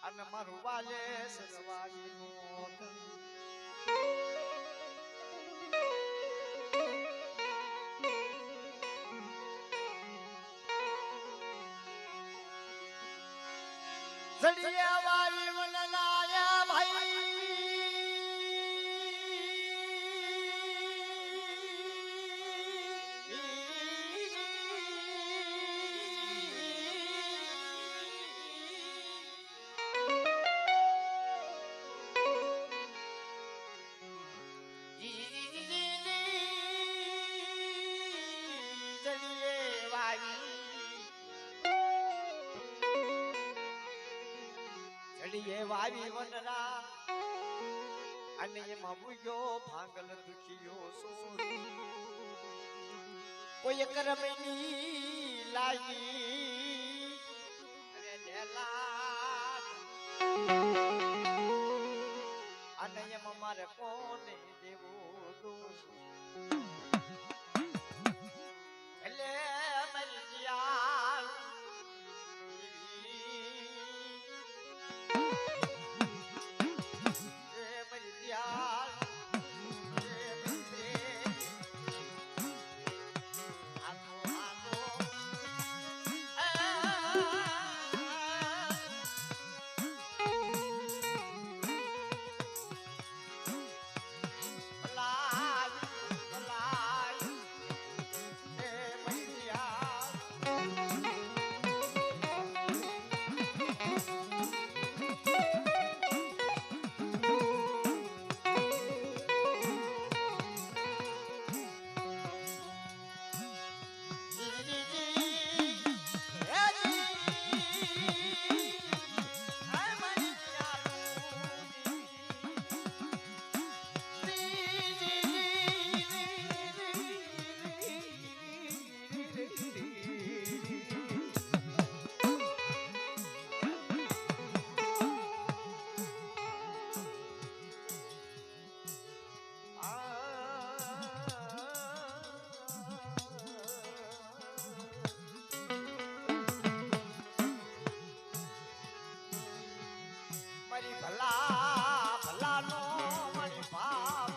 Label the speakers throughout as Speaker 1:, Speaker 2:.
Speaker 1: અને મારું વાલે સગવાડી મોત જડિયા વાવી મને લાયા ભાઈ ચડીએ વાવી વનરા અને એમાં ભૂગ્યો ભાંગલ દુખિયો સોર કોઈ કરમની લાગી અને નેલા અને એમાં મારે કોને દેવો દોષ એટલે મરી ગયા ભલા ભલાનો મારી ભાવ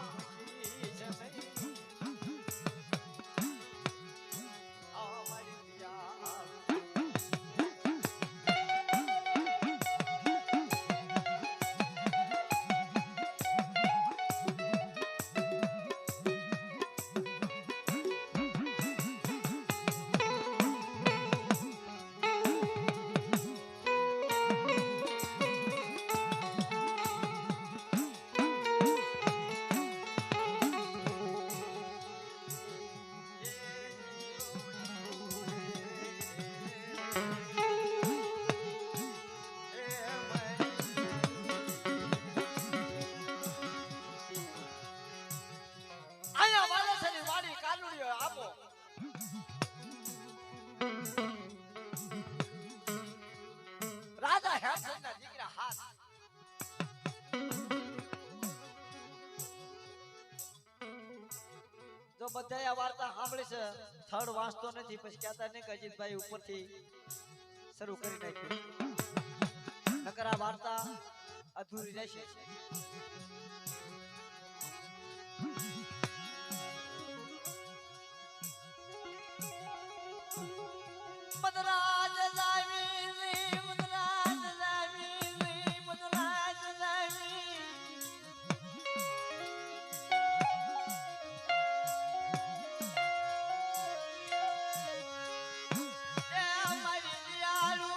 Speaker 1: આપો રાજા હેમચંદના દીકરા હાથ જો બધા આ વાર્તા સાંભળે છે થર્ડ વાંચતો નથી પછી કહેતા નહીં કે અજીતભાઈ ઉપરથી શરૂ કરી નાખ્યું નકર આ વાર્તા અધૂરી રહેશે મદરાજ લાવી મદરાજ લાવી મદરાજ લાવી એ મારી દિયાળુ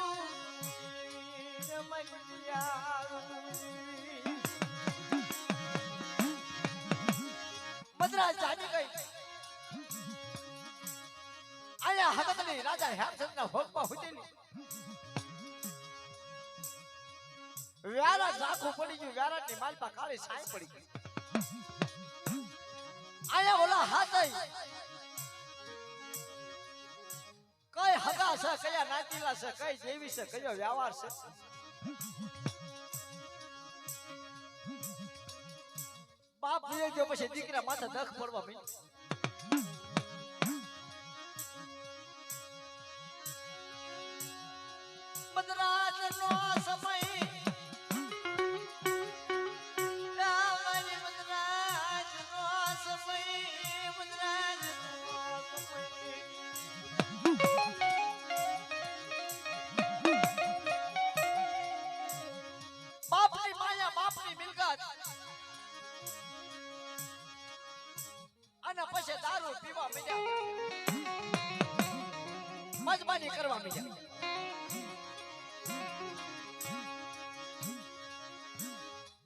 Speaker 1: મદરાજ જાની ગઈ આયા હકતની રાજા હેમચંદના ભોગમાં હુતેલી વ્યારા ઝાખું પડી ગયું વ્યારાની માલપા કાળી છાઈ પડી ગઈ આયા ઓલા હાથઈ કઈ હગા છે કયા નાતીલા છે કઈ દેવી છે કયો વ્યવહાર છે બાપ ભૂલી ગયો પછી દીકરા માથે દખ પડવા માંડ્યો મદરાજ નો સમય મજમાની કરવા મીડ્યા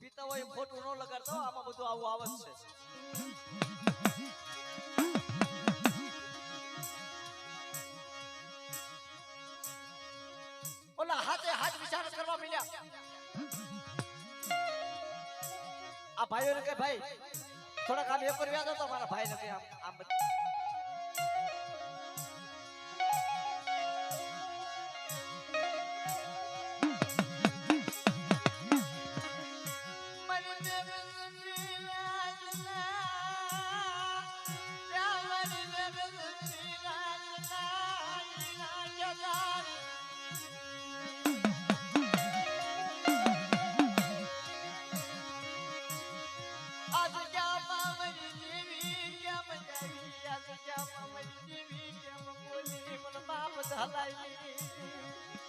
Speaker 1: પીતા હોય ખોટું ન લગાડતો આમાં બધું આવું આવત છે ઓલા હાથે હાથ વિચાર કરવા મીડ્યા આ ભાઈઓને કે ભાઈ થોડા કામ એક વ્યાજ હતો મારા ભાઈ ને કે આમ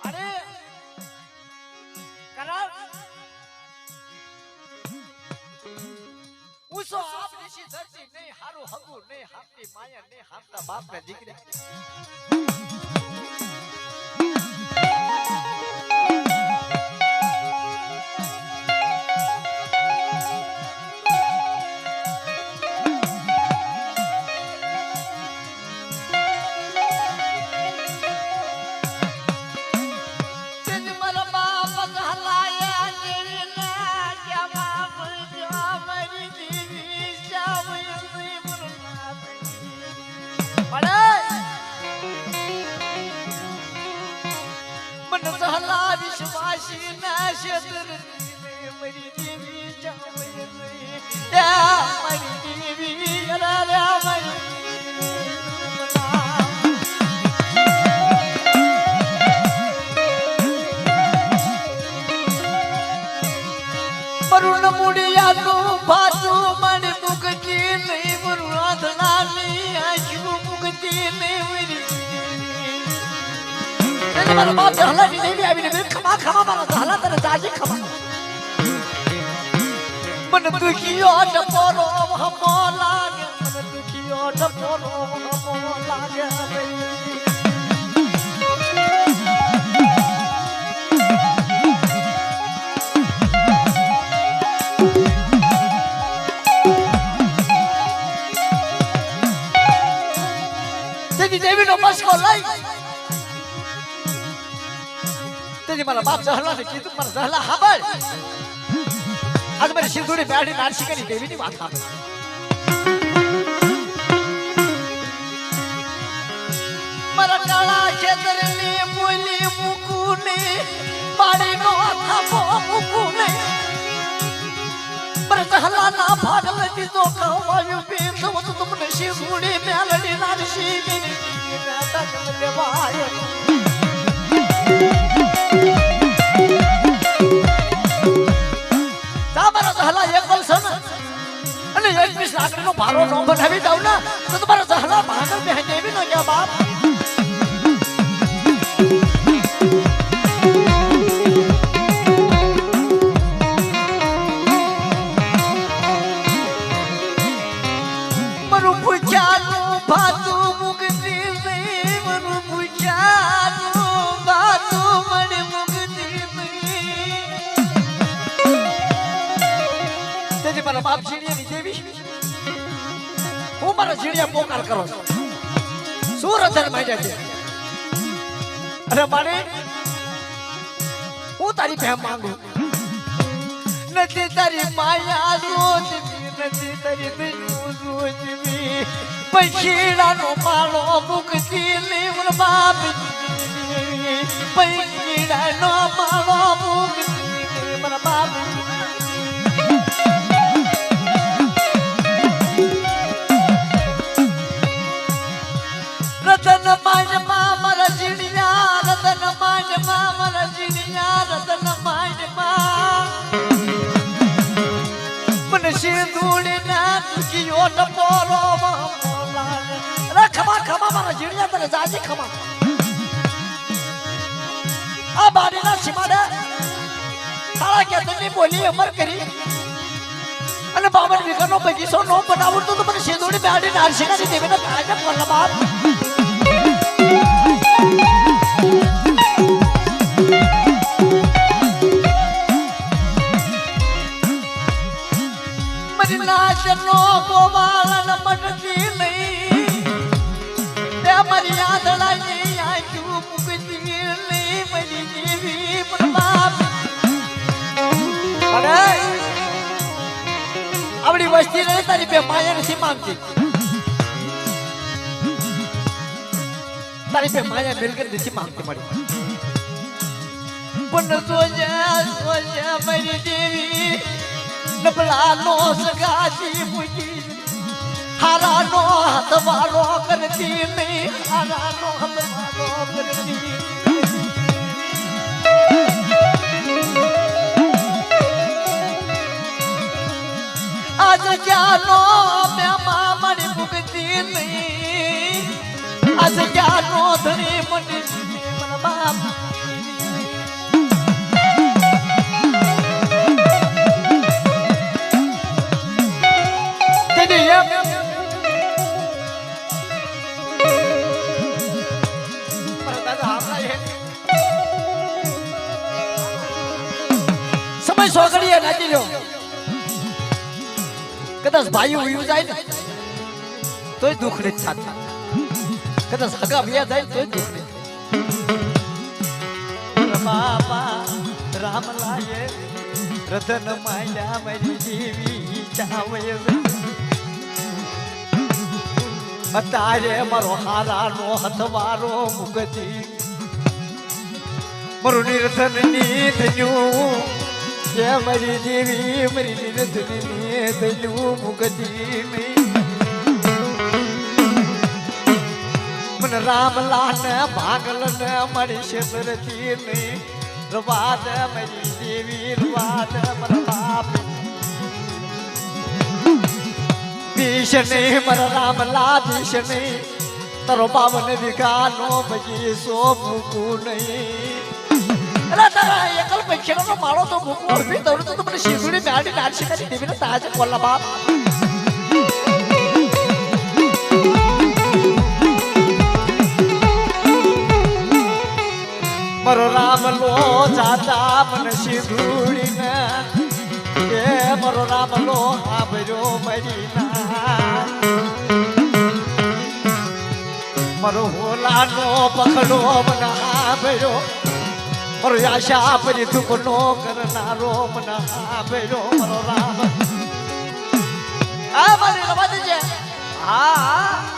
Speaker 1: अरे करार उso आपनी सी धरती नहीं हारू हगु नहीं हाथी माया नहीं हाथता बाप ने दीकरे विश्वासी नाशतर मरी देवी जावई या मरी देवी रा मरी वरुण मुड़िया नो बाजू मणि मुक्ति नहीं वरुण धनानी आशु मुक्ति नहीं मरी मारा बाप जहला भी नहीं अभी नहीं खमा खमा मारा जहला तेरे जाजी खमा मन दुखियो डपोरो हम लागे मन दुखियो डपोरो हम लागे देवी देवी नो बस को लाई तेरी मारा बाप जहला ने कीधु मारा जहला हाबळ आज मेरी सिंधुड़ी बैठी नारसिकनी देवी ની વાત આવે મારા કાળા ખેતરની બોલી મુકુને પાડે નો થાપો મુકુને પર જહલા ના ભાગલ દીધો કવાયું પીર તો તમને સિંધુડી મેલડી નારસિકની નાટક લેવાય તમારો જહલા એક વર્ષ અને 21 લાકડીનો ભારો નો બનાવી દઉં ને તો તમારો જહલા ભાગલ બે દેવી નો કે બાપ મરુ પૂછાનું ભાતું મુક્તિ નહીં મરુ પૂછાનું ભાતું મને મુક્તિ નહીં મારા બાપ જીડિયાની દેવી હું મારા જીડિયા પોકાર કરો શું રધન માંડ્યા છે અરે મારે હું તારી પ્રેમ માંગુ નથી તારી માયા જોજવી નથી તારી દયા જોજવી પૈકીડાનો માળો મુક્તિ લેવર બાપ પૈકીડાનો માળો મુક્તિ મારા બાપ रतन माज मामर जिड़िया रतन माज मामर जिड़िया रतन माज मा मन सिंधुड़ी ना दुखियो टपोरो मोला रे खमा खमा मारा जिड़िया तेरे जाजी खमा आ बाड़ी ना सिमाडे तारा के तनी बोली अमर करी અને બાબર વિકરનો બગીચો નો બનાવતો તો મને સિંધુડી બેડી નારસિંગાની દેવીને કાજે કોલા બાપ વસ્તી રહે તારી બે માયા નથી માંગતી તારી બે માયા મિલકત નથી માંગતી મારી પણ સોજા મારી દેવી નબળાનો સગાજી મૂકી હારાનો હથવારો કરતી નહીં હારાનો હથવારો કરતી આજ ક્યાંનો મેમાં મળી ભૂગતી નહીં આજ ક્યાંનો ધણી મળી મને બાપ સમય સોગડીએ નાચી લ્યો કદાચ ભાઈ ઉયું જાય ને તોય દુઃખ ને છાતા કદાચ હગા ભૈયા જાય તોય દુઃખ ને બાપા રામ લાયે રતન માયા મારી દેવી ચાવય અત્યારે મારો હારાનો હથવારો મુગતી મારું નિરધન ની ધન્યું એ મારી દેવી મારી નિરધન ની ધન્યું મુગતી મને રામલાલ ભાગલ ને મારી શેતરતી નહીં રવાદ મારી દેવી રવાદ મારા બાપ ભીષણે મારા રામલા ભીષણે તારો બાવન વિઘાનો બગીચો મૂકું નહીં અલા તારા એકલ પૈસાનો માળો તો મૂકવો અર્પી દઉં તો મને શીધુડી મેળી નાડશી કરી દેવીને તાજ બોલા બાપ મારો રામલો જાતા મને શીધુડીને એ મારો રામલો આભર્યો મરીના મારો હોલાનો પકડો મને આભર્યો મારો આશા પરી દુઃખનો કરનારો મને આભર્યો મારો રામ આ મારી રવા દેજે હા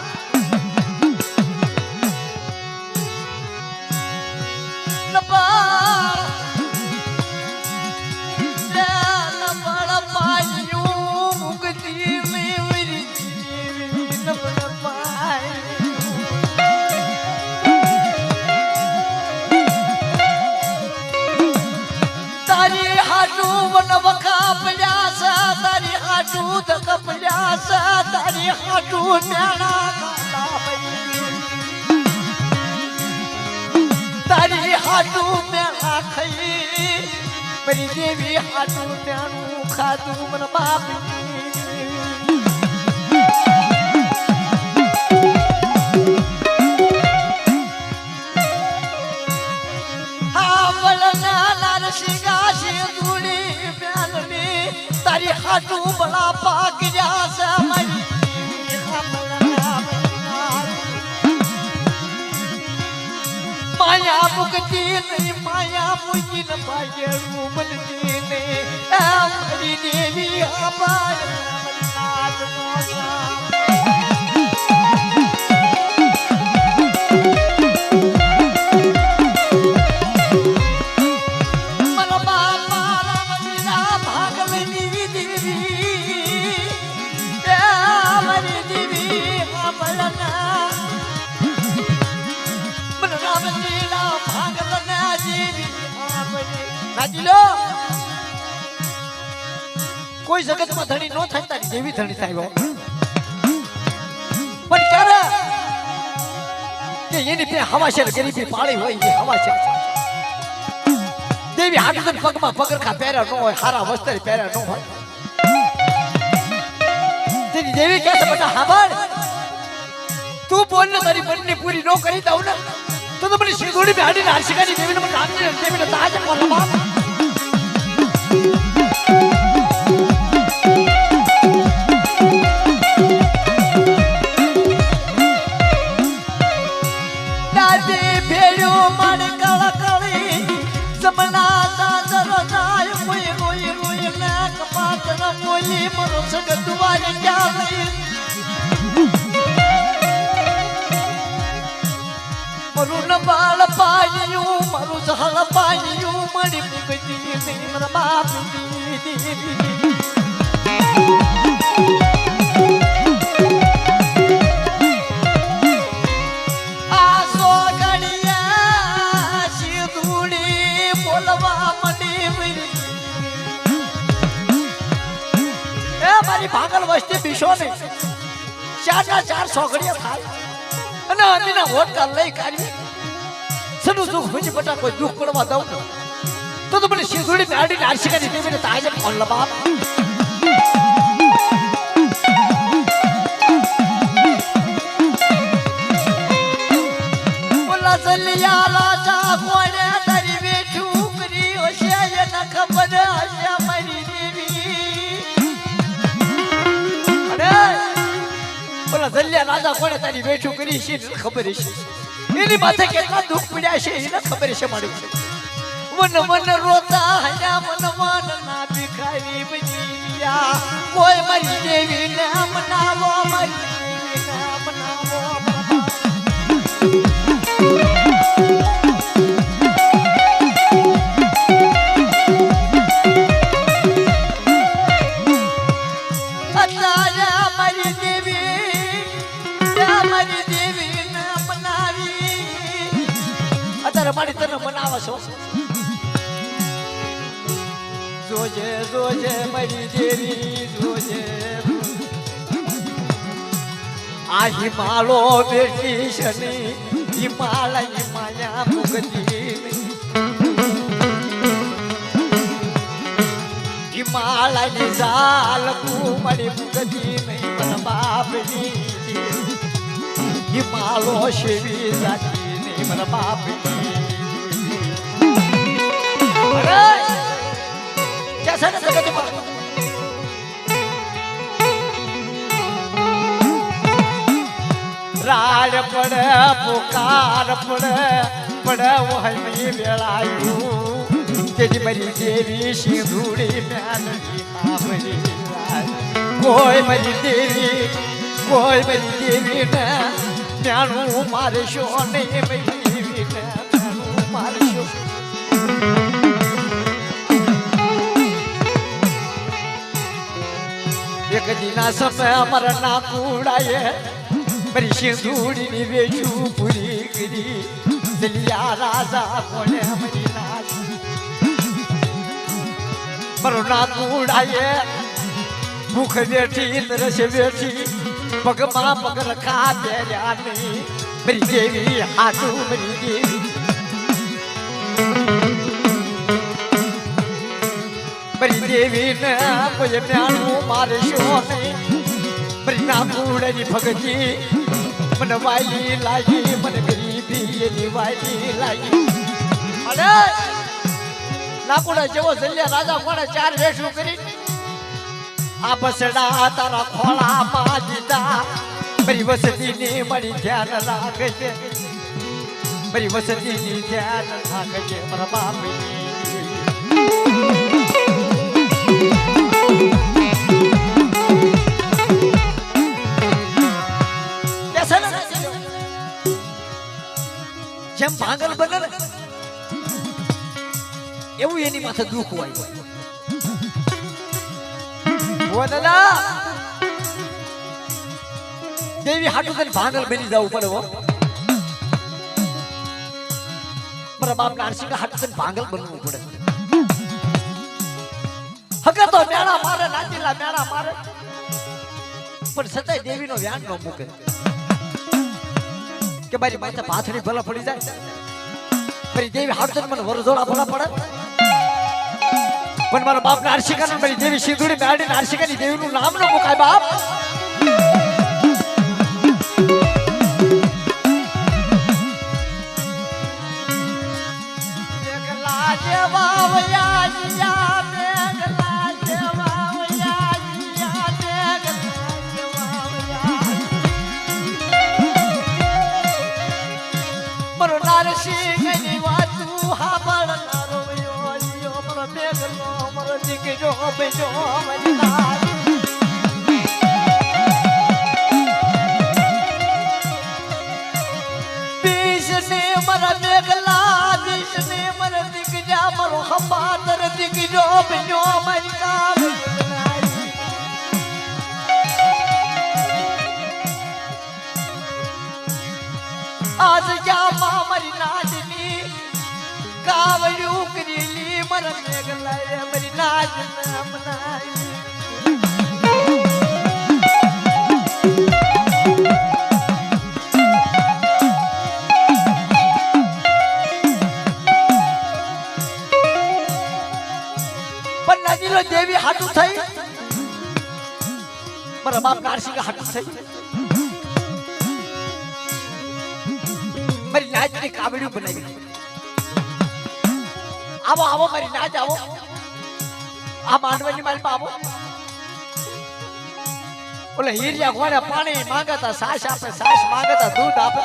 Speaker 1: તારી હાટું મેણા તારી હાટું મેણા ખાઈ મારી દેવી હાટું મેણું ખાધું મને બાપ તારી હાટું બળા પાક જાશે મારી માયા મુકતી નહીં માયા મુકીને ભાગ્યનું બનતી નહીં મારી દેવી આભાર કોઈ જગતમાં ધણી નો થાય તારી દેવી ધણી થાય પણ ત્યારે કે એની પે હવાશેર ગરીબી પાળી હોય એ હવાશેર દેવી હાટું પગમાં પગરખા પહેર્યા ન હોય હારા વસ્ત્ર પહેર્યા ન હોય તેની દેવી કહે છે બેટા હાંભળ તું બોલ ને તારી બંને પૂરી નો કરી દઉં ને તો મને શીધોડી બેહાડીને આશિકાની દેવીને મને નામની દેવીને તાજ બોલા બાપ મોલી મરો સગત ભાગલ વસ્તી બીશો નહીં ચાર સોગડિયા થાય અને અમીના વોટકા લઈ કાઢી સનું સુખ હુજી બટા કોઈ દુઃખ પડવા દઉં તો મને શીધુડી મેડી નારશિકાની દેવીને તાજે ફોન લબાવ બોલા સલિયા રાજા કોને તારી બેઠું કરી હશે એને ખબર હશે મારી દેવી અરે બોલા સલિયા રાજા કોને તારી બેઠું કરી છે ખબર છે એની માથે કેટલા દુઃખ પડ્યા છે એને ખબર છે મારી મન મન રોતા હયા મન મન ના ભિખારી બનિયા કોઈ મારી દેવી ને મનાવો મારી દેવી ને મનાવો મારી તને મનાવે છો જોજે જોજે મારી દેવી જોજે આ હિમાલો બેટી છે હિમાલય માયા મુગતી હિમાલયની જાલ મારી મુગતી નહીં મન બાપની હિમાલો શેવી જાતી નહીં મન બાપની રાડ પડે પુકાર પડે વહી વેળાયું તેજી મારી દેવી સિંધુડી મેલડી કોઈ મારી દેવી ને મેણું મારશો નહીં મારી દેવી ને મેણું મારશો એક દિના સમય અમારા ના કુડાએ મારી સિંધુડીની વેચું પૂરી કરી દલિયા રાજા કોને મારી નાચ મારો ના કુડાએ ભૂખ બેઠી તરસ બેઠી પગમાં પગ રખા પહેર્યા નહીં મારી દેવી હાટું મારી દેવી મારી દેવી ને કોઈ મ્યાણું મારે શો નહીં મારી ના કુડાની ભગતી મને વાયલી લાગી મને ગરીબી એની વાયલી લાગી અરે નાકુડા જેવો જલ્યા રાજા કોણે ચાર વેઠું કરી આ બસડા તારા ખોળામાં દીધા મારી વસતીની મારી ધ્યાન રાખજે મારી વસતીની ધ્યાન રાખજે મારા બાપની જેમ ભાંગલ બને ને એવું એની માથે દુઃખ હોય દાદા દેવી હાટુ કરીને ભાંગલ બની જવું પડે મારા બાપ નારસિંહ હાટુ કરીને ભાંગલ બનવું પડે હકે તો મેળા મારે નાચીલા મેળા મારે પણ છતાંય દેવીનો વ્યાન ન મૂકે કે મારી માથે પાથરી ભલા પડી જાય મારી દેવી હાડતન મને વરજોડા ભલા પડે પણ મારા બાપ નારસિંહ મારી દેવી સિંધુડી મેળી નારસિંહ દેવીનું નામ ન મુકાય બાપ आज क्या मामरी नाचनी कावड़ू करीली मर मेघला मरी नाच नाम नाई લો દેવી હાટું થઈ મારા બાપ નારસિંહ હાટું થઈ મારી નાચની કાવડીઓ બનાવી આવો આવો મારી નાચ આવો આ માંડવાની માલમાં આવો ઓલે હીરિયા ઘોડે પાણી માંગતા સાસ આપે સાસ માંગતા દૂધ આપે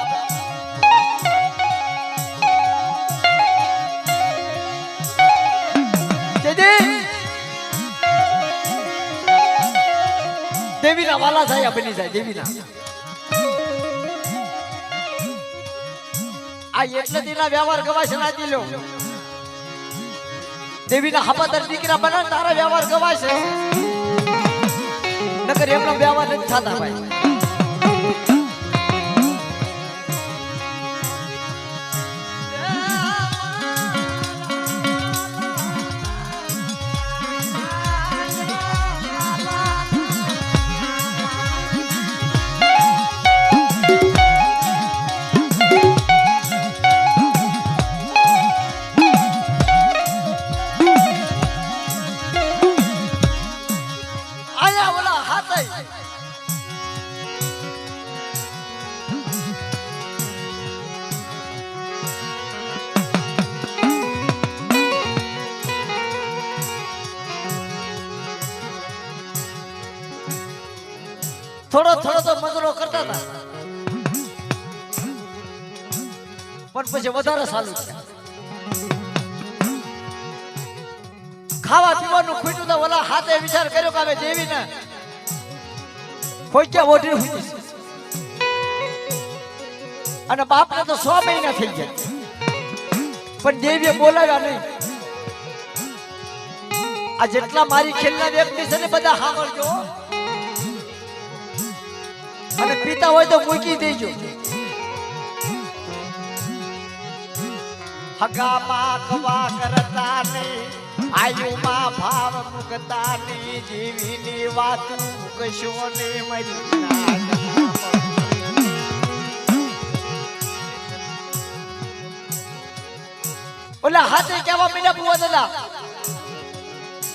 Speaker 1: દેવીના વાલા થાય બની જાય દેવીના આ એટલે દીના વ્યવહાર ગવાશે ના દીલો દેવીના હપાદર દીકરા બના તારા વ્યવહાર ગવાશે નકર એમનો વ્યવહાર નથી થતા ભાઈ થોડો થોડો તો મજરો કરતા હતા પણ પછી વધારે સારું છે ખાવા પીવાનું ખૂટ્યું તો ઓલા હાથે વિચાર કર્યો કે હવે દેવી ને કોઈ ક્યાં ઓઢી હતી અને બાપને તો 100 મહિના થઈ ગયા પણ દેવીએ બોલાવ્યા નહીં આ જેટલા મારી ખેલના વ્યક્તિ છે ને બધા સાંભળજો અને પીતા હોય તો મૂકી દેજો હગામાં કવા કરતા ને આયુમાં ભાવ મુકતા ને જીવીની વાત કશો ને મરી ઓલા હાથે કેવા મહિના બુવા દાદા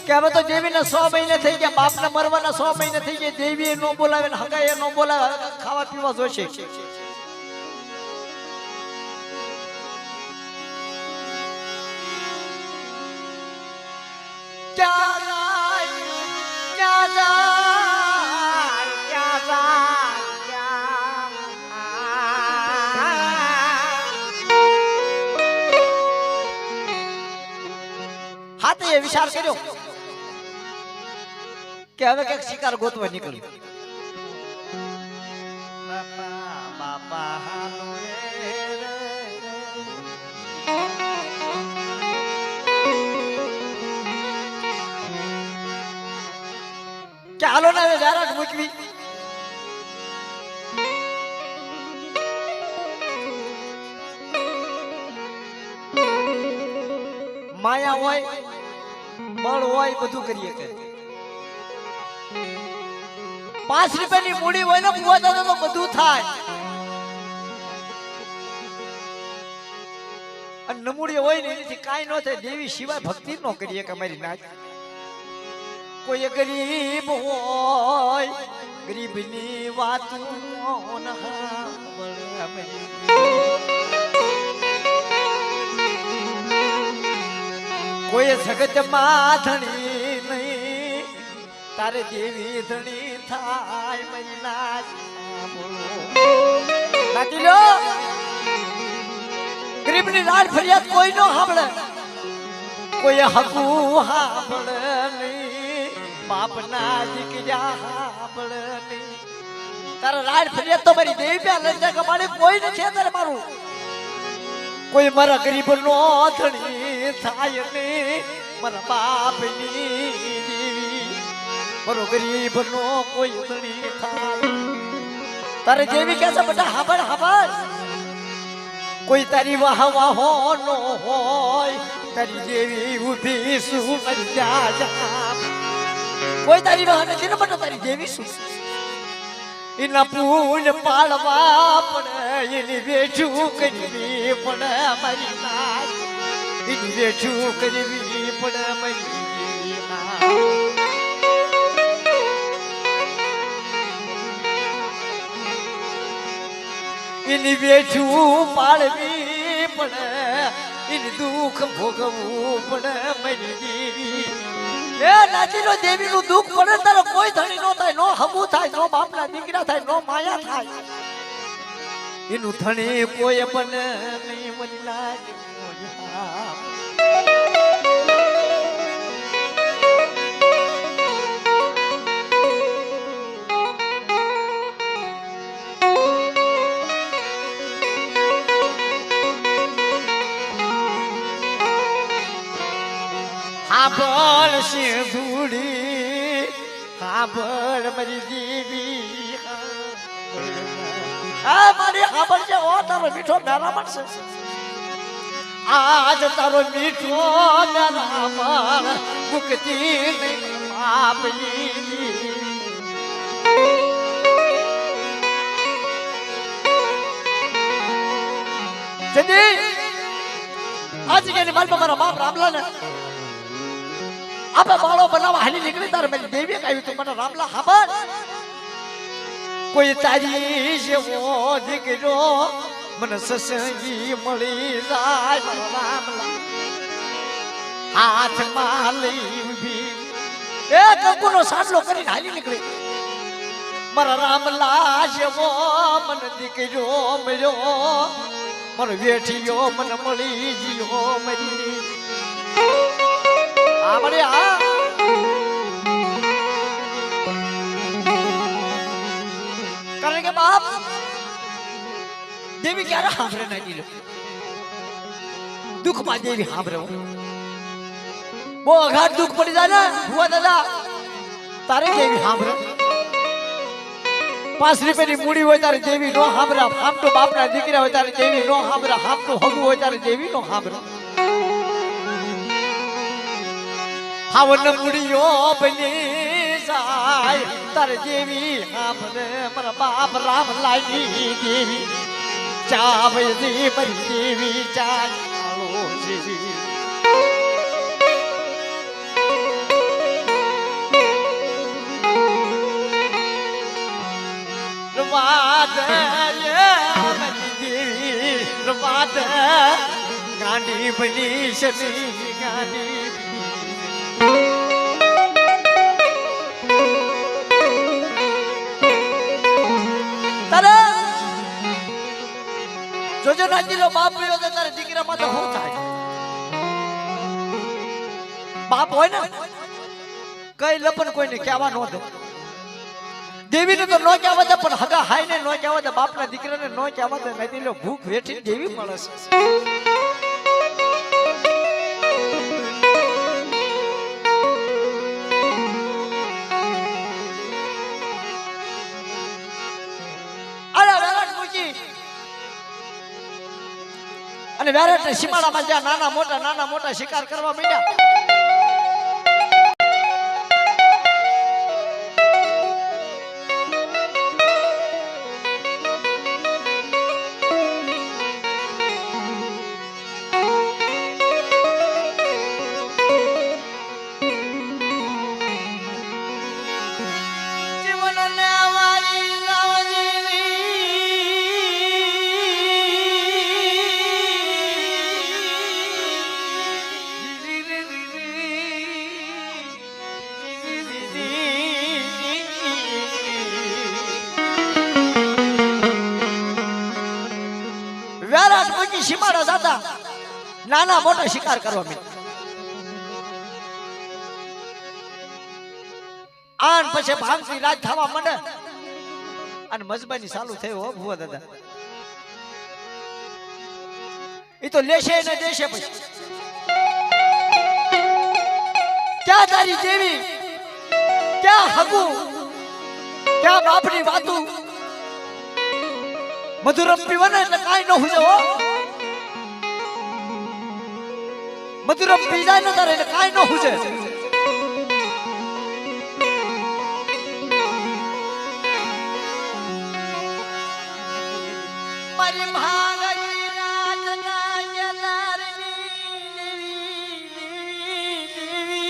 Speaker 1: કે હવે તો દેવીને 100 મહિને થઈ ગયા બાપને મરવાના 100 મહિને થઈ ગયા દેવીએ નો બોલાવે ને હગાએ નો બોલાવે ખાવા પીવા જોશે હાથે એ વિચાર કર્યો કે હવે કઈક શિકાર ગોતવા નીકળ્યું કે હાલો ને જારાટ મૂકવી માયા હોય બળ હોય બધું કરીએ કે 5 રૂપિયાની મૂડી હોય ને બુવા દાદા તો બધું થાય અને નમૂડી હોય ને એનાથી કાંઈ ન થાય દેવી સિવાય ભક્તિ ન કરીએ કે અમારી નાચ કોઈ ગરીબ હોય ગરીબની વાત કોઈ જગતમાં ધણી નહીં તારે દેવી ધણી થાય મારી નાચ નાચી લો ગરીબની લાડ ફરિયાદ કોઈ નો સાંભળે કોઈ હકુ સાંભળે નહીં બાપના દીકરા સાંભળે નહીં તારા લાડ ફરિયાદ તો મારી દેવી પે લજ્જા કમાડે કોઈ નથી તારે મારું કોઈ મારા ગરીબ નો ધણી થાય ને મારા બાપની દેવી મારો ગરીબ નો કોઈ ધણી થાય તારે જેવી કે છે બધા હાબર હાબર કોઈ તારી વાહ વાહો નો હોય તારી જેવી ઊભી શું મજા જા કોઈ તારી વાહ નથી ને બટા તારી જેવી શું એના પૂન પાળવા પડે એની વેઠું કરવી પડે મારી નાચ એની વેઠું કરવી પડે મારી એની વેઠું પાળવી પડે, એની દુઃખ ભોગવવું પડે મારી દેવી. એ નાચીનો દેવીનું દુઃખ પડે તારે કોઈ ધણી નો થાય, નો હબુ થાય, નો બાપના દીકરા થાય, નો માયા થાય. એનું ધણી કોઈ બને નહીં મનના હાબળ સિંધુડી, હાબળ મારી દેવી. આ મારી હાબળ છે, ઓ તારો મીઠો મેરામણ છે. આજ તારો મીઠો મેરામણ મુક્તિ નહીં પાપની. જદી આજે કે માલમાં મારા બાપ રામલા ને આપણે બાળો બનાવવા હાલી નીકળી તારે મારી દેવી કહ્યું તું મને રામલા હાબળ કોઈ તારી જેવો દીકરો મને સસંગી મળી જાય. રામલા હાથમાં લઈ ઊભી એ કંકુનો સાટલો કરીને હાલી નીકળી. મારા રામલા જેવો મને દીકરો મળ્યો, મને વેઠિયો મને મળી જીવો મરી. કારણ કે બાપ દેવી ક્યારે સાંભળે ના દીધો, દુઃખમાં દેવી સાંભળે. બહુ અઘાટ દુઃખ પડી જાય ને ભુવા દાદા તારે દેવી સાંભળે. 5 રૂપિયાની મૂડી હોય તારે દેવી નો સાંભળે, હામટો બાપના દીકરા હોય તારે દેવી નો સાંભળે, હામટો હગું હોય તારે દેવી નો સાંભળે. હાવન મૂડીઓ બની જાય તારે દેવી સાંભળે. મારા બાપ રામ લાગી દેવી ચાવજી મારી દેવી ચાલો જેવી. ગાંડી બની શની ગાંડી તારે જોજો નાચીલો બાપ પીયો તો તારે દીકરા માં તો શું થાય. બાપ હોય ને કઈ લપન કોઈને કહેવા નો દે. દેવીને તો નો કહેવા દે પણ હગા હાઈ ને નો કહેવા દે, બાપના દીકરાને નો કહેવા દે. નહીં તો ભૂખ વેઠી દેવી મળે છે. અને વેરાટ સીમાડામાં જ્યાં નાના મોટા શિકાર કરવા માંડ્યા. સીમાડા જાતા નાના મોટા શિકાર કરવા માંડ્યા. આન પછી ભાંગથી રાજ થવા માંડે અને મજબાની ચાલુ થયો હો ભુવા દાદા. એ તો લેશે ને દેશે. પછી ક્યાં તારી દેવી, ક્યાં હગુ, ક્યાં બાપની વાતું. મધુરમ પીવાને એટલે કાઈ ન હોય હો. મધુરમ પી જાય ને તારે એટલે કાઈ ન હુજે. મારી ભાગી રાત ના ગલારની દેવી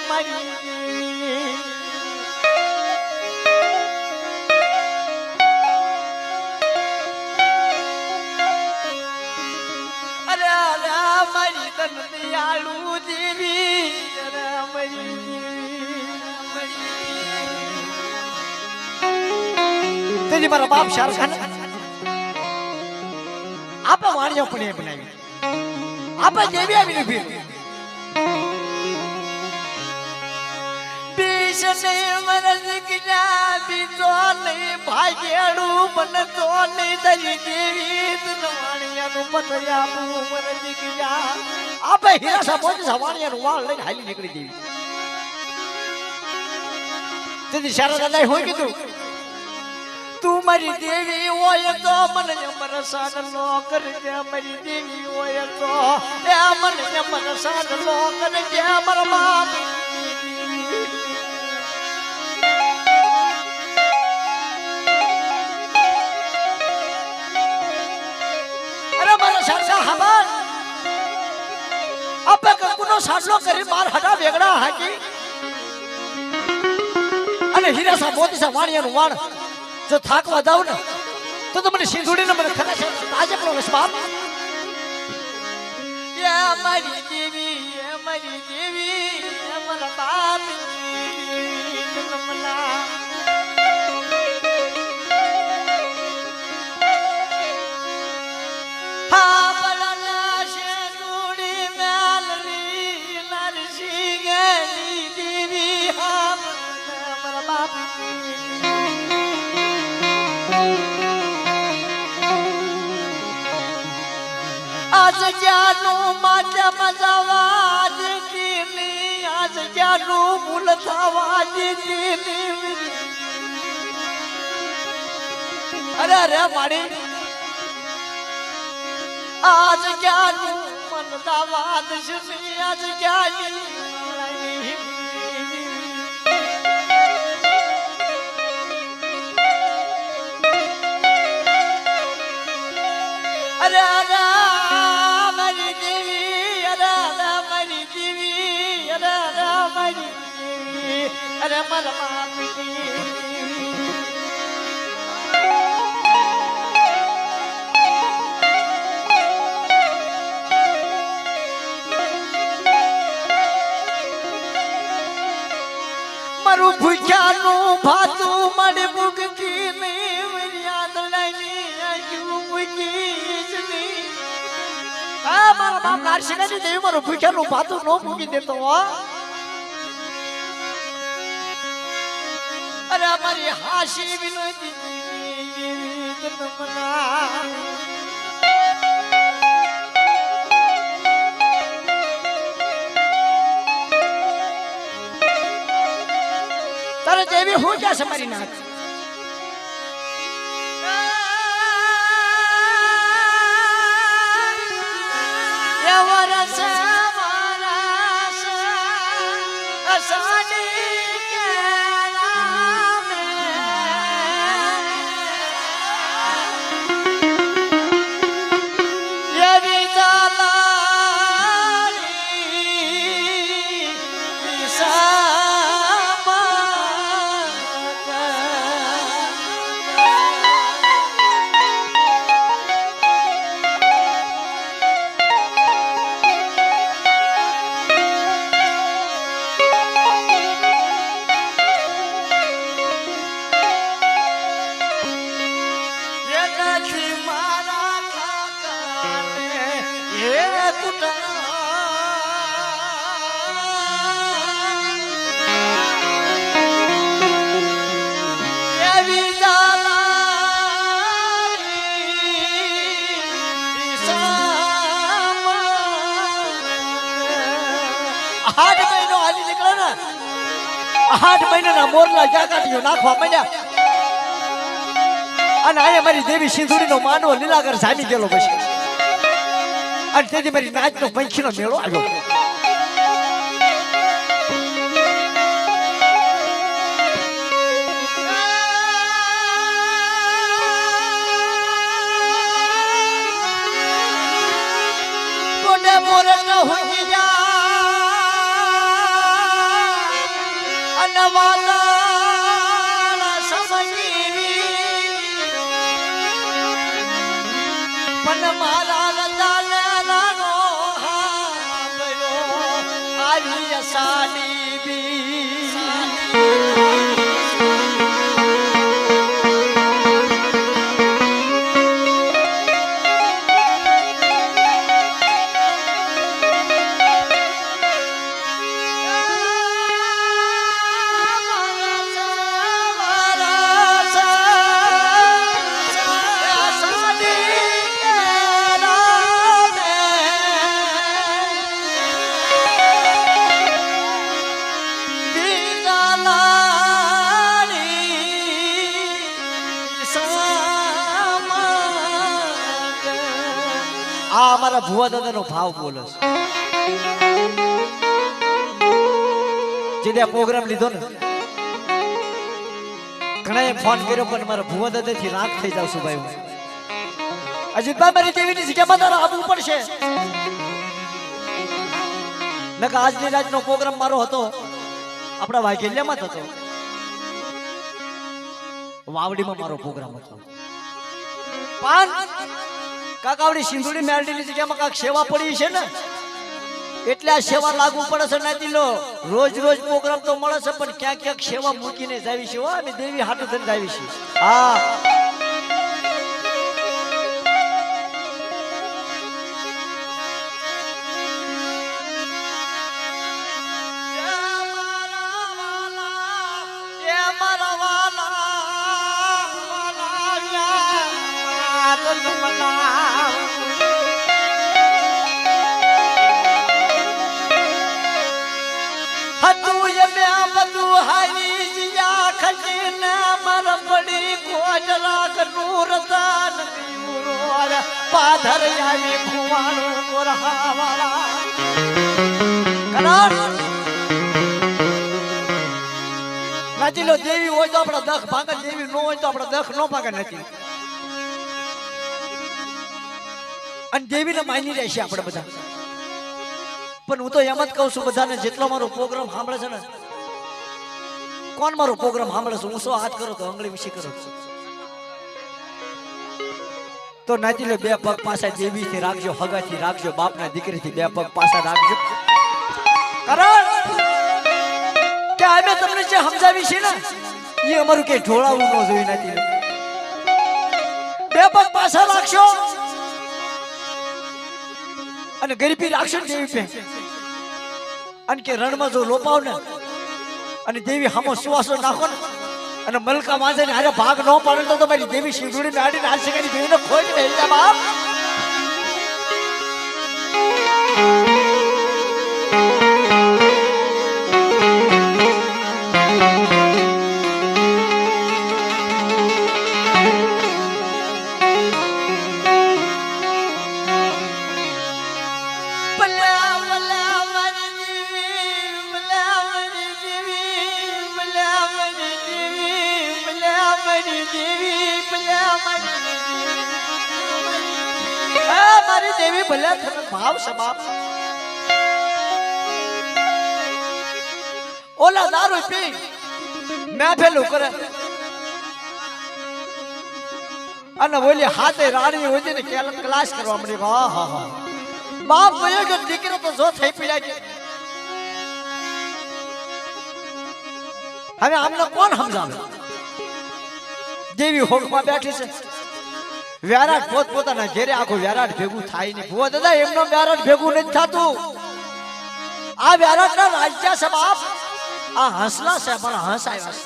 Speaker 1: મારી અરે અરે મારી તન દયાળુ દેવી અરે મારી મારા બાપ શાહરુખ ખાન આપે વાણિયા પણ એ બનાવી આપે જેવી આવી ઉભી બીજને મરજ કિના બીજો નહીં ભાગેડું મને તો નહીં દરી દેવી વાણિયાનું પતય આપું મરજ કિના આપે હીરા સાબોજ વાણિયાનું વાળ લઈને હાલી નીકળી દેવી તેથી શારદા દાદાએ હોય કીધું તું મારી દેવી હોય તો મને મરસાદ નો કરજે મારી દેવી હોય તો એ મને મરસાદ નો કરજે મારા બાપ અરે મારા શારદા હમાર આપે કકુનો સાડલો કરી માર હડા વેગડા હાકી અને હીરાસા મોતીસા વાણિયાનું વાણ જો થાકવા જાવ ને તો મને સિંધુડીને મને ખરા છે આજે પણ વસબાપ એ મારી દેવી મારા બાપ જન્મલા હા બળના સિંધુડી મેલની નરસિંહ દેવી હા મારા બાપ આજ જાનું માધ્યમ જવાજ કીની આજ જાનું ભૂલ થવાજ કીની અરે અરે માડી આજ જાનું મન દવાદ સુની આજ જાની અરે અરે મારી દેવી અરે મારી દેવી અરે મારી દેવી અરે મારા બાપની મારું ભૂખ્યાનું ભાતું મારી ભૂખથી નહીં યાદ લઈને મારા બાપ નારસિંહજી દેવી મારું ભૂખ્યાનું ભાતું ન મૂકી દેતો અરે મારી હાસી વિનોદી તારે દેવી હું ક્યાં છે મારી નાથ આઠ મહિનાના મોરલા જાગાટીઓ નાખવા માંડ્યા અને અહીંયા મારી દેવી સિંધુડીનો માંડવો લીલાગર જામી ગયેલો પછી અને તેથી મારી નાચનો પંખીનો મેળો આવ્યો મોરે મોરે ન હોઈ જા વાદળ સમગીરી પણ મારા રજાને નાનો હાંભળ્યો આવી અષાઢી બી આ મારા ભુવા દાદાનો ભાવ બોલે છે જે પ્રોગ્રામ લીધો ને ઘણા ફોન કર્યો પણ મારા ભુવા દાદા થી રાખ થઈ જાવ છું ભાઈ અજીતભાઈ મારી દેવીની જગ્યામાં તારા આવવું પડશે નકા આજની રાતનો પ્રોગ્રામ મારો હતો આપણા વાઘેલિયામાં જ હતો વાવડીમાં મારો પ્રોગ્રામ હતો કાકાવડી સિંધુડી મેરડીની જગ્યામાં કાંક સેવા પડી છે ને એટલે આ સેવા લાગુ પડે છે નાતી લો રોજ રોજ પ્રોગ્રામ તો મળે છે પણ ક્યાંક ક્યાંક સેવા મૂકીને જાવી છે અમે દેવી હાટુ થઈને જાવી છે હા પાધર આવી ખુવાનું કોરહાવાળા નાચી લો દેવી હોય તો આપણા દખ ભાગે દેવી ન હોય તો આપણા દખ ન ભાગે નથી અને દેવીને માની રહેશે આપણે બધા પણ હું તો એમ જ કહું છું બધાને જેટલો મારો પ્રોગ્રામ સાંભળે છે ને કોણ મારો પ્રોગ્રામ સાંભળે છે હું સો હાથ કરો તો આંગળી વિશે કરો તો નાચી લે બે પગ પાછા દેવી થી રાખજો હગાથી રાખજો બાપના દીકરીથી બે પગ પાછા રાખજો કારણ કે અમે તમને જે સમજાવી છે ને એ અમારું કઈ ઢોળાવું ન જોઈ નથી બે પગ પાછા રાખશો અને ગરીબી રાખશો ને દેવી પે અને કે રણમાં જો લોપાવ ને અને દેવી હામો સુવાસો નાખો ને અને મલકા માંજે ને અરે ભાગ ન પાડે તો તમારી દેવી શિવડી નાડી નાચ કરી દેવીને ખોઈ ને જા બાપ મારી દેવી ભલે ભાવ છે બાપ ઓલા દારૂ પી મેં ફેલું કરે અને ઓલી હાથે રાણી હોય ને કેલમ ક્લાસ કરવા મળી વાહ હા હા બાપ બોલ્યો કે દીકરો તો જો થઈ પીડા છે હવે આમને કોણ સમજાવે દેવી હોકમાં બેઠી છે વ્યારાટ પોતપોતાના ઘેરે આખું વ્યારાટ ભેગું થાય નહીં ભુવા દાદા એમનો વ્યારાટ ભેગું નથી થતું આ વ્યારાટ ના રાજ્ય છે બાપ આ હસલા છે પણ હસ આવ્યા છે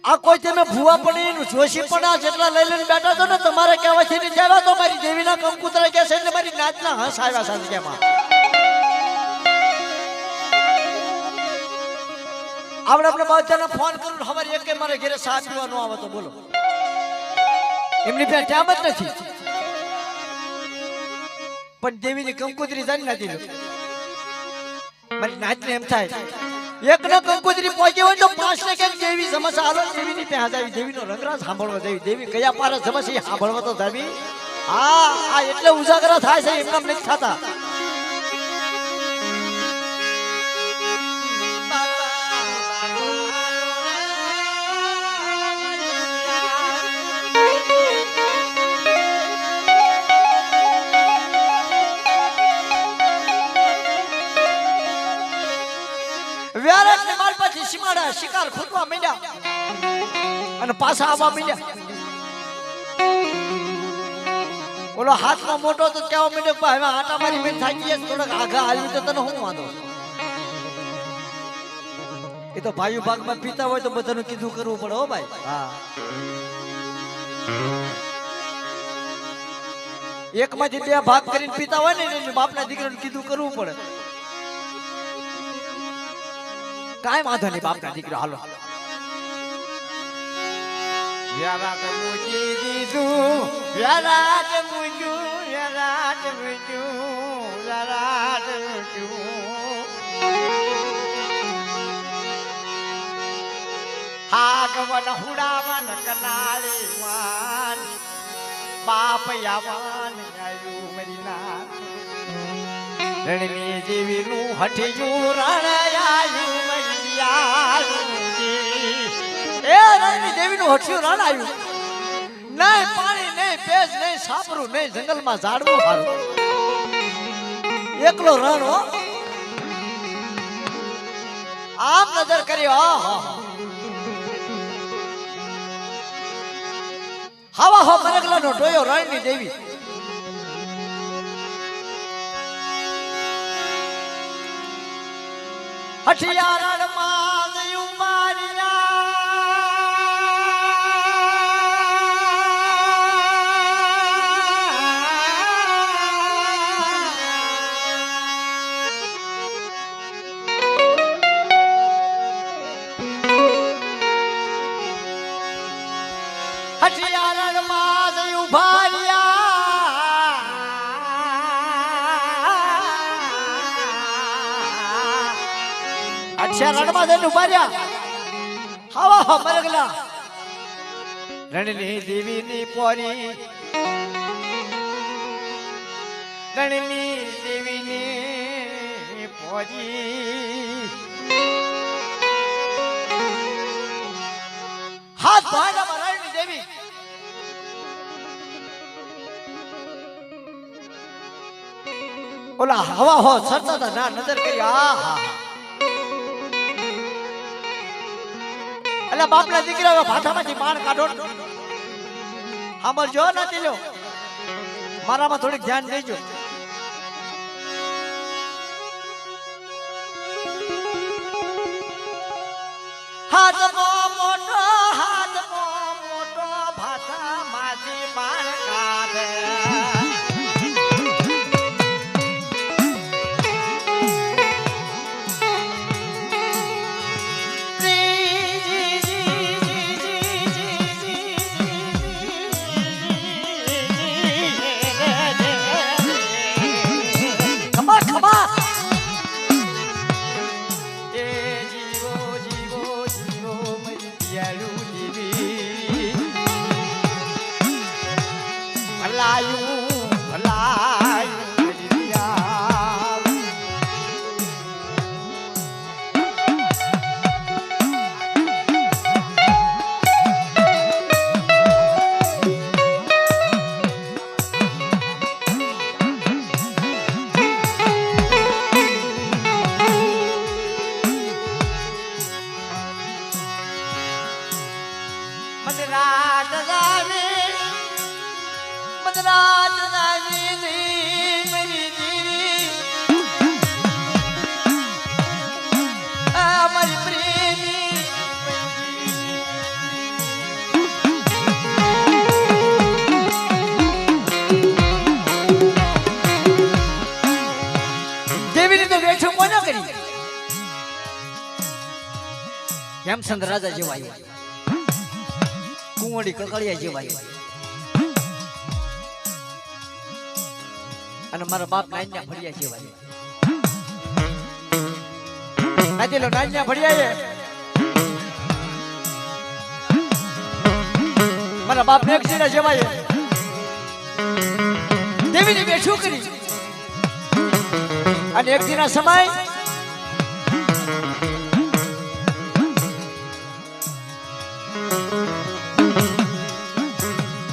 Speaker 1: આ કોઈ તમે ભુવા પણ જોશી પણ આ જેટલા લઈ લઈને બેઠા છો ને તમારે કહેવાથી નહીં જવા તો મારી દેવીના કંકુતરા કે છે એટલે મારી નાચના હસ આવ્યા છે કેમાં આપણે આપણે બધાને ફોન કરું ખબર એક કે મારે ઘરે સાથ પીવા ન આવે તો બોલો એમની પાસે ટાઈમ જ નથી પણ દેવીની કંકોત્રી જાણી નાતી મારી નાચને એમ થાય એક ને કંકોત્રી પહોંચી હોય તો પાંચ ને ક્યાંક દેવી સમસ્યા હાલો દેવીની પાસે આવી દેવીનો રંગરાજ સાંભળવા દેવી દેવી કયા પાર સમસ્યા સાંભળવા તો જાવી હા આ એટલે ઉજાગરા થાય છે એમના નથી થતા સીમાડા શિકાર ખોદવા માંડ્યા અને પાછા આવવા માંડ્યા. ઓલો હાથમાં મોટો તો કેવા માંડ્યો કે હવે આટા મારી મેં થાકી જાય થોડોક આઘા આવ્યું તો તને શું વાંધો? એ તો ભાઈ ભાગમાં પીતા હોય તો બધાનું કીધું કરવું પડે હો ભાઈ. હા, એકમાંથી બે ભાગ કરીને પીતા હોય ને એટલે બાપના દીકરાને કીધું કરવું પડે. કાંઈ વાંધો નહીં બાપના દીકરા હાલો. વ્યારાટ મૂકી દીધું, વ્યારાટ મૂક્યું, વ્યારાટ મૂક્યું, વ્યારાટ મૂક્યું. હાગવન હુડાવન કનાળી વાન બાપ યાવાન આયુ મરી નાથ. રણની દેવીનું હઠિયું રણ આયુ મરી આયુ. એ રણની દેવીનું હઠિયું રણ આયુ. નહીં પાણી, નહીં પેજ, નહીં સાપરું, નહીં જંગલમાં ઝાડવું હારું. એકલો રણ હો. આમ નજર કરી હવા હો મરગલાનો ડોયો રણની દેવી. હઠિયારણ માં હઠિયારણ માં ઉભા રહ્યા. હઠિયારણ માં જઈને ઉભા રહ્યા. હવા મરગલા રણની દેવીની પોરી, રણની દેવીની પોરી. હાથ ભાઈ રણની દેવી ઓલા હવા હો સરતા હતા ના નજર કરી. આ એટલે બાપના દીકરા ભાઠામાંથી માણ કાઢો. સાંભળજો નથી લો, મારામાં થોડીક ધ્યાન દેજો. હાથમાં મોટો, હાથમાં મોટો ભાઠામાંથી માણ કાઢે. હેમચંદ્ર રાજા જેવા આવ્યા, કુંવરી કકડિયા જેવા આવ્યા, અને મારા બાપ નાન્યા ભડિયા જેવા આવ્યા. નાચેલો નાન્યા ભડિયા મારા બાપ ને એક જેવા દેવીની બે છોકરી અને એક દિના સમય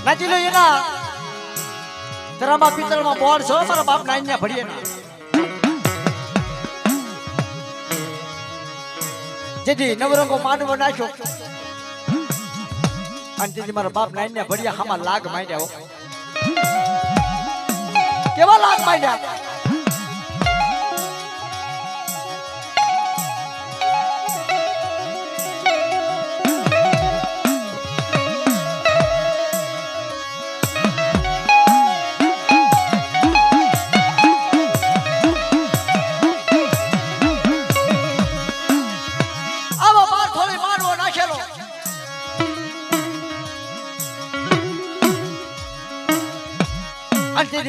Speaker 1: નાચી લો એના તરામાં પિત્તળમાં બોળ છો મારા બાપ નાન્યા ભડીએ ના જેથી નવરંગો માનવો નાખ્યો અને તેથી મારા બાપ નાઈ ને ભડિયા હામાં લાગ માંડ્યા કેવા લાગ માંડ્યા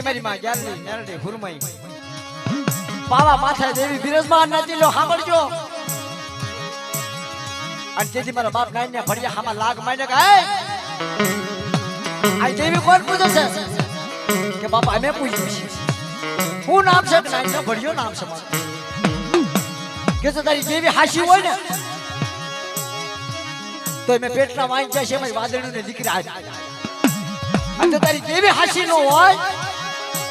Speaker 1: મારી માં ગ્યારલી નરડી હુરમઈ પાવા માથે દેવી બિરજમાં નાચી લો સાંભળજો અને તેથી મારા બાપ નાઈ ને ભડિયા હામાં લાગ માંડે કે આ દેવી કોણ પૂછે છે કે બાપા અમે પૂછ્યું છે હું નામ છે કે નાઈ ને ભડિયો નામ છે મારું કે તો તારી દેવી હાસી હોય ને તો મેં પેટના વાંચ જાય છે એમાં વાદળીઓ ને દીકરી આવી અને તારી દેવી હાસી નો હોય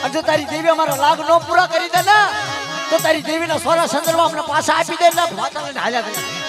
Speaker 1: અને જો તારી દેવી અમારા લાગ નો પૂરા કરી દે ને તો તારી દેવીના સોના સંદર્ભમાં અમને પાછા આપી દે ને વાતાને હાલ્યા દે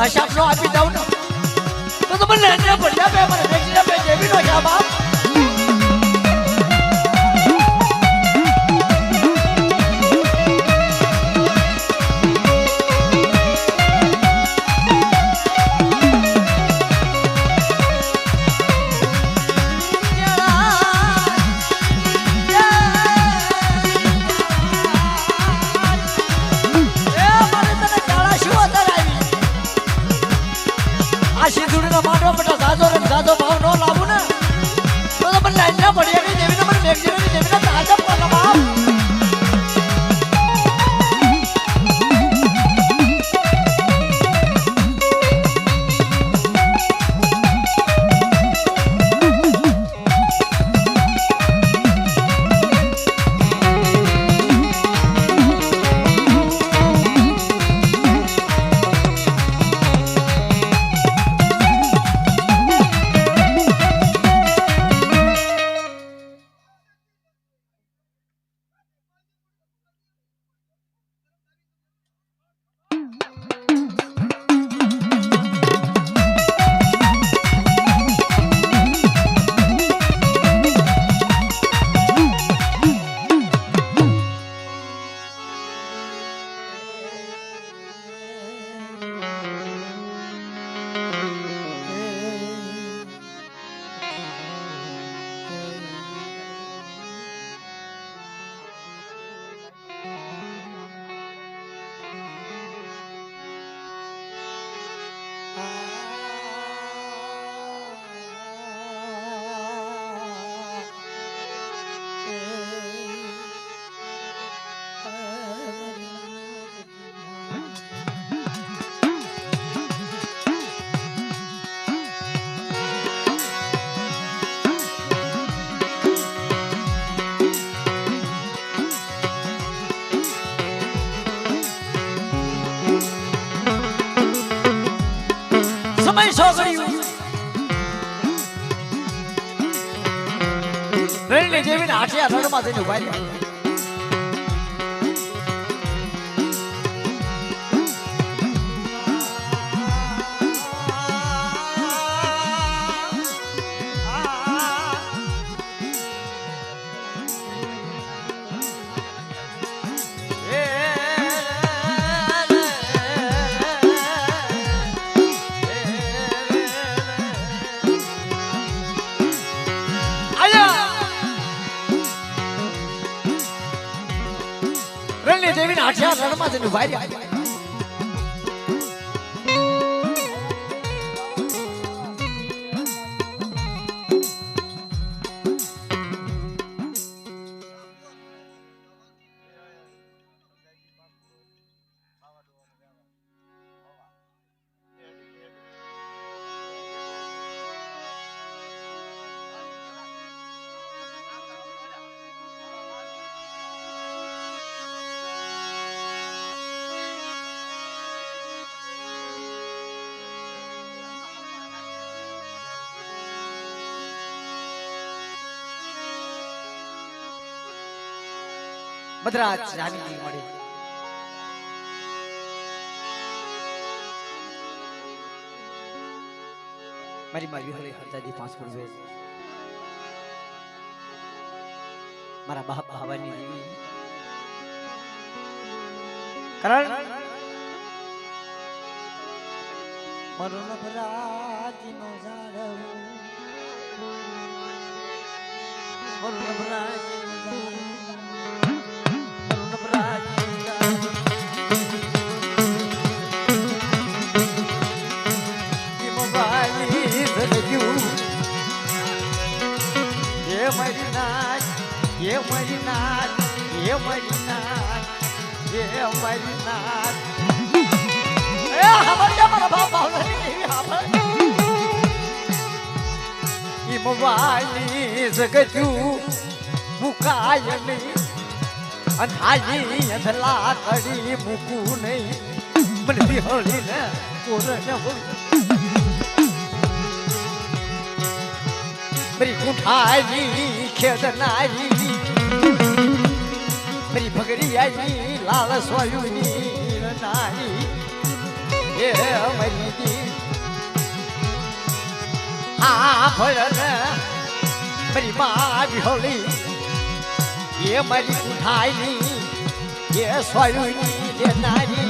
Speaker 1: હસાબ નો આપી દઉં ને તો મને ભડિયા બે મને દેખી બે જેવી નો છે બાપ સિંધુડીનો માંડવો બેટા જાજો ભાવ નો લાવું ને આઠિયા રણમાં જઈને ઉભા રહ્યા. દેવીને આઠિયા રણમાં જઈને ઉભા રહ્યા. મદ્રાજ જાનકી મળી. મારી મારી હળી હરદાદી પાંચ પડવે મારા બાપ ભાવાની દેવી કરણ મરણ ભરાજી નો જાડવ મરણ ભરાજી નો જાડવ જગત્યું મુકાય નહીં અનાજી અધલા કડી મૂકું નહીં મને બિહળી ને કોરને मेरी कुठाई खेदनाई मेरी भगरी आई लाल सोयुनी नाई ये मरी दी आ भरन मेरी माँ बिहोली ये मेरी कुठाई ये सोयुनी ये नाई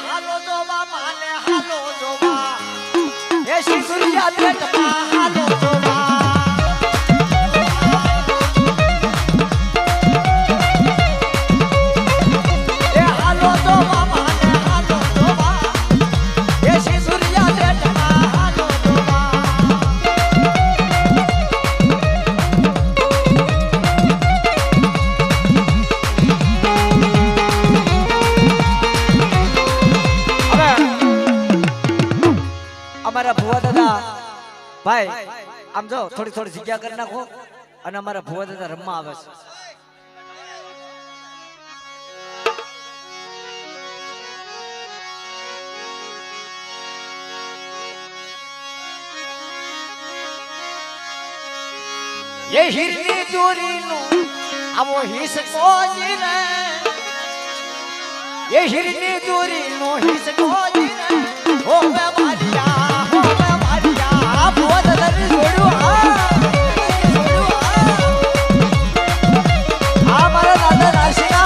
Speaker 1: હાલો જોવા માને હાલો જોવા એ શિશુરિયા દેખમાં હાલો જોવા એ હાલો જોવા માને હાલો જોવા એ શિશુરિયા દેખમાં હાલો જોવા ભાઈ આમ જો થોડી થોડી જગ્યા કરી નાખો અને અમારા ભુવા દાદા રમવા આવે છે. ये हिरनी चोरी नो आवो हिस कोजी रे ये हिरनी चोरी नो हिस कोजी रे हो वे मारिया बहुत दरी छोड़ू आ मारा दादा राशिका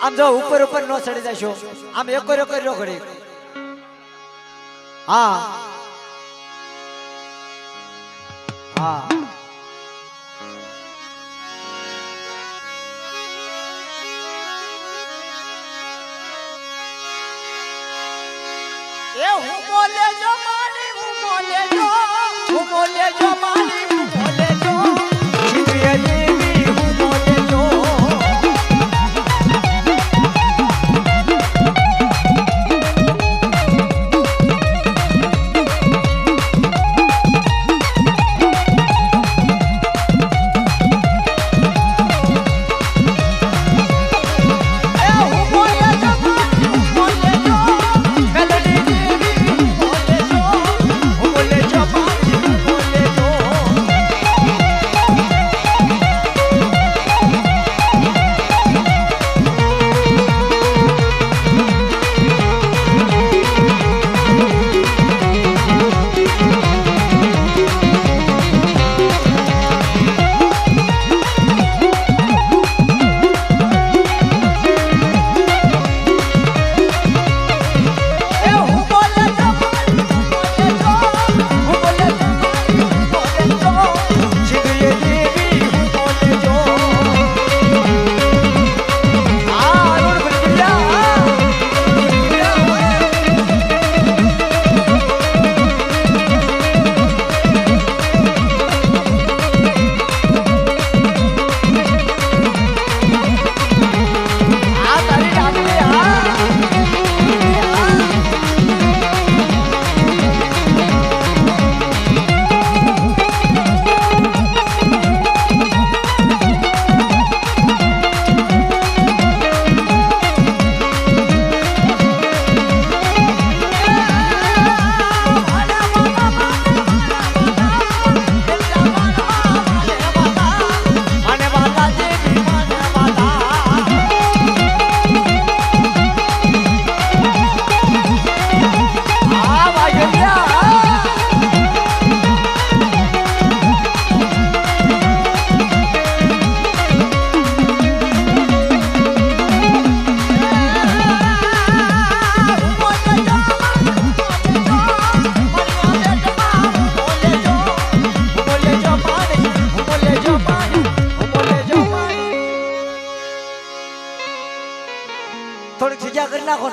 Speaker 1: આમ જો ઉપર ઉપર નો ચડી જશો આમ એકો એકો રો ઘડી હા હા એ હું બોલે જો મારી હું બોલે જો મારી હું બોલે જો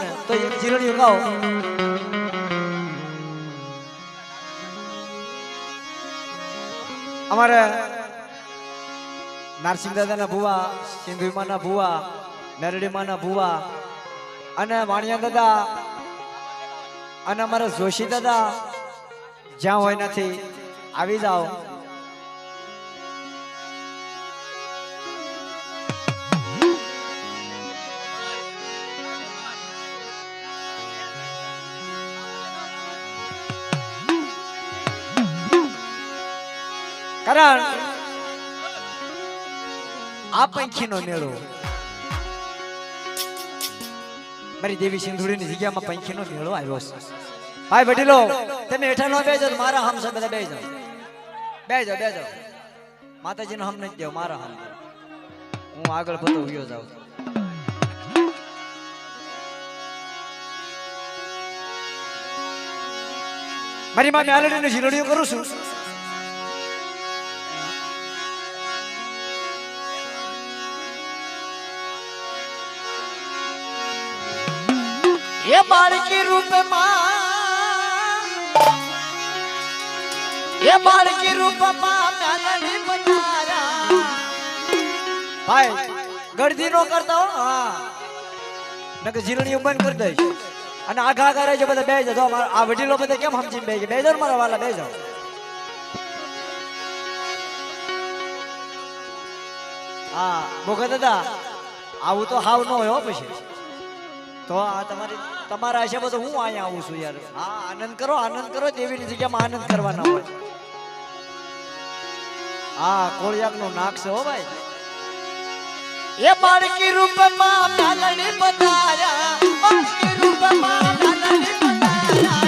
Speaker 1: ને તો એની જીરણીઓ ગાઓ. અમારે નારસિંહ દાદાના ભુવા, સિંધુમાના ભુવા, નરડીમાના ભુવા અને વાણિયા દાદા અને અમારા જોશી દાદા જ્યાં હોય નથી આવી જાઓ. કારણ આ પંખીનો મેળો મારી દેવી સિંધુડીની જગ્યામાં પંખીનો મેળો આવ્યો છે. ભાઈ વડીલો તમે હેઠા નો બેજો, મારા હમ છે બધા બેજો બેજો બેજો. માતાજીનો હમ નથી દેવ, મારા હમ. હું આગળ બધો ઉયો જાઉં. મારી માં મેલડીની જીરડીઓ કરું છું. ये बालकी रूप मेलडी बनाया. भाई ગળદી નો કરતા હો. હા નકે જીરણીઓ બંધ કરી દઈશ અને આગા આગા રહે છે બધા બેસી જાઓ. આ વડીલો બધા કેમ સમજીને બેસી બેસી જાઓ મારા વાલા બેસી જાઓ. હા મોગા દાદા આવું તો હાવ ન હોય હો. પછી તો આ તમારા હશે બધું હું અહીંયા આવું છું યાર. હા આનંદ કરો દેવીની જગ્યામાં આનંદ કરવાના હોય. હા કોળિયાક નું નાક છે હો ભાઈ. એ બાળકી રૂપમાં મેલડી બનાયા, બાળકી રૂપમાં મેલડી બનાયા.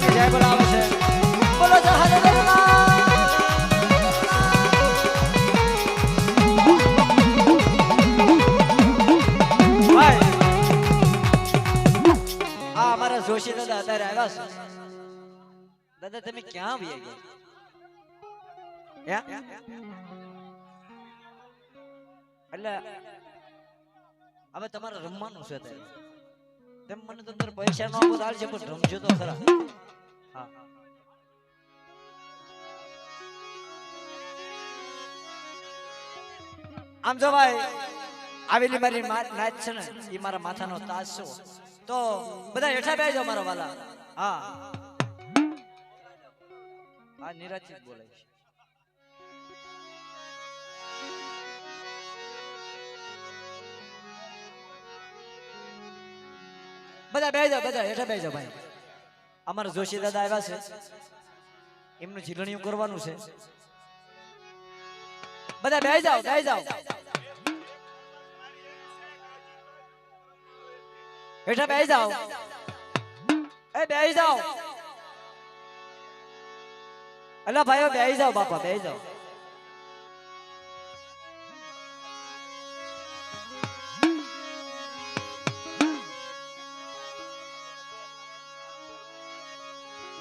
Speaker 1: જય બોલાવે છે બોલો જહાજ અમારા જોશી દાદા અત્યારે આવ્યા છે દાદા તમે ક્યાં આવ્યા ગયા એટલે હવે તમારે રમવાનું છે અત્યારે તેમ મને તો અંદર પૈસા નો આપો ચાલશે પણ રમજો તો ખરા હા આમ જો ભાઈ આવેલી મારી નાચ છે ને એ મારા માથાનો તાજ છે તો બધા હેઠા બેસી જાઓ મારા વાલા હા આ નિરાચિત બોલે છે બધા બેસી જાઓ બધા હેઠા બેસી જાઓ ભાઈ અમારા જોશી દાદા આવ્યા છે એમનું ઝીલણિયું કરવાનું છે બધા બેસી જાઓ હેઠા બેસી જાઓ એ બેસી જાઓ અલા ભાઈઓ બેસી જાઓ બાપા બેસી જાઓ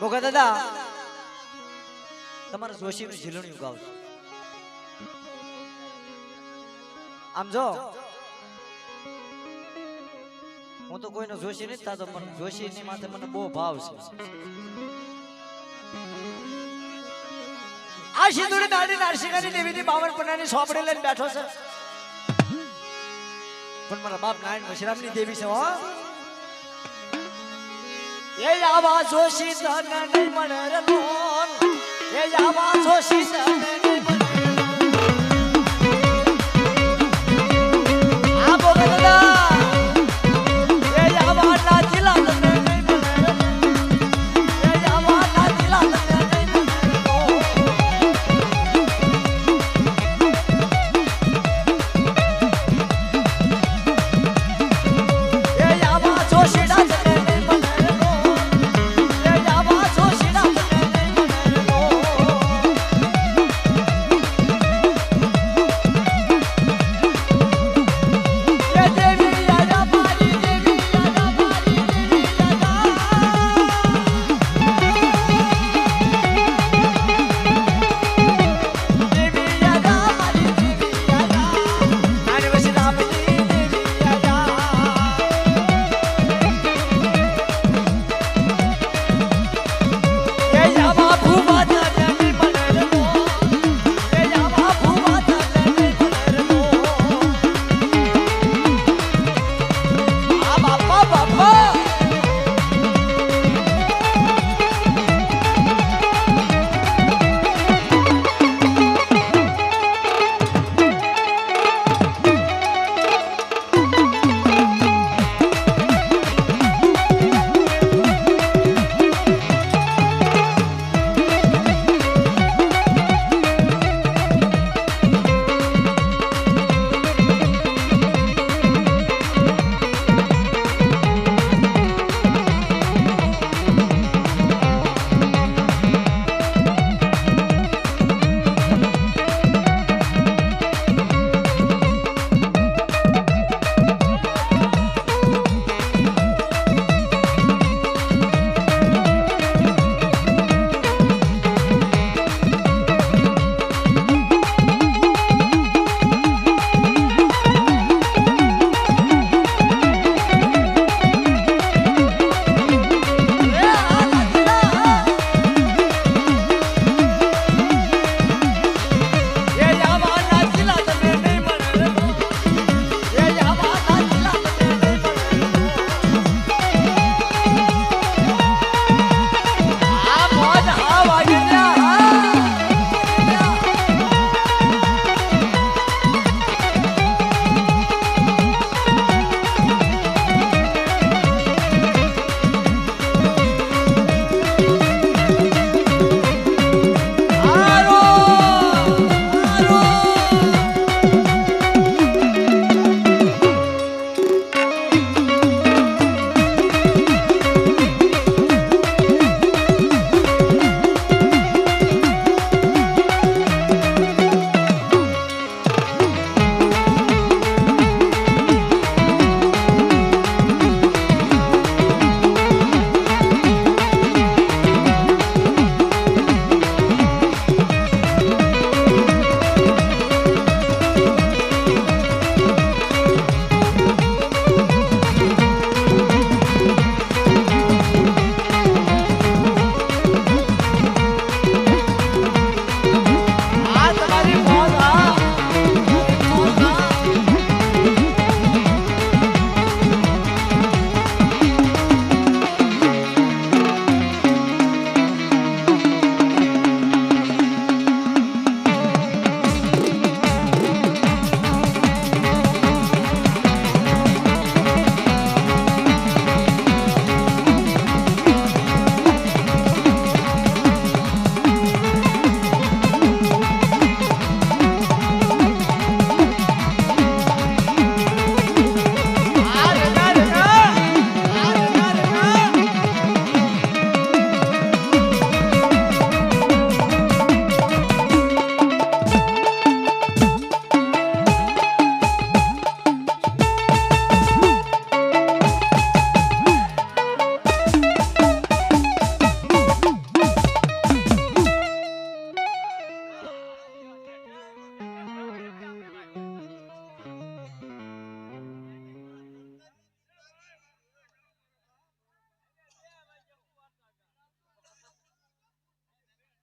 Speaker 1: ભોગા દાદા તમારા જોશીનું ઝીલણિયું ગાવ આમ જો હું તો કોઈનો જોશી નથી થતો પણ જોશીની માથે મને બહુ ભાવ છે આ સિંદુરી દાડી નારસિંગાની દેવીની 52 પન્નાની સોપડી લઈને બેઠો છે પણ મારા બાપ નારાયણ મશરામની દેવી છે હો એ આવા જોશી તને નહીં મળે રે મોન એ આવા જોશી તને નહીં મળે આ બોલે દાદા એ આવા ના દિલા તને નહીં મળે એ આવા ના દિલા તને નહીં મળે એ આવા જોશી ના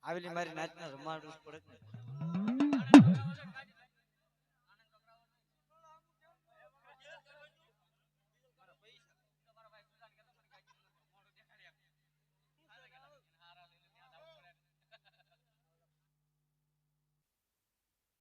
Speaker 2: આવેલી મારી નાચના રમાડવું જ પડે ને.